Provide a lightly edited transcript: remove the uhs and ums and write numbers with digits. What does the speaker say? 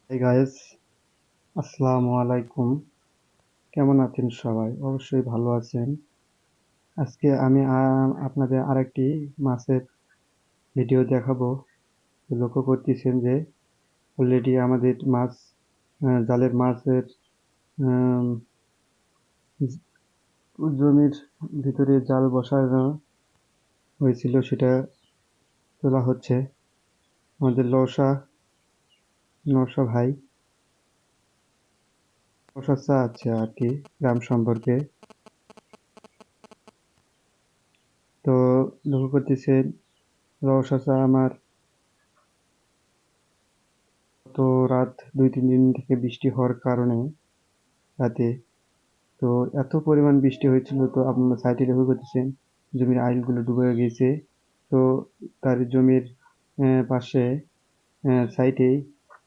Hi guys, আসসালামু আলাইকুম। কেমন আছেন সবাই? অবশ্যই ভালো আছেন। আজকে আমি আপনাদের আরেকটি মাছের ভিডিও দেখাবো। লক্ষ্য করতেছেন যে অলরেডি আমাদের মাছ, জালের মাছের আম, জমির ভিতরে জাল বসানো হয়েছিল, সেটা তোলা হচ্ছে। আমাদের নওশা ভাই প্রশংসা আছে আর কি গ্রাম সম্পর্কে। তো লক্ষ্য করতেছেন রওশা আমার গত রাত ২-৩ দিন থেকে বৃষ্টি হওয়ার কারণে রাতে তো এত পরিমাণ বৃষ্টি হয়েছিল, তো আপনারা সাইডে লক্ষ্য করতেছেন জমির আইলগুলো ডুবে গেছে। তো তার জমির পাশে সাইডেই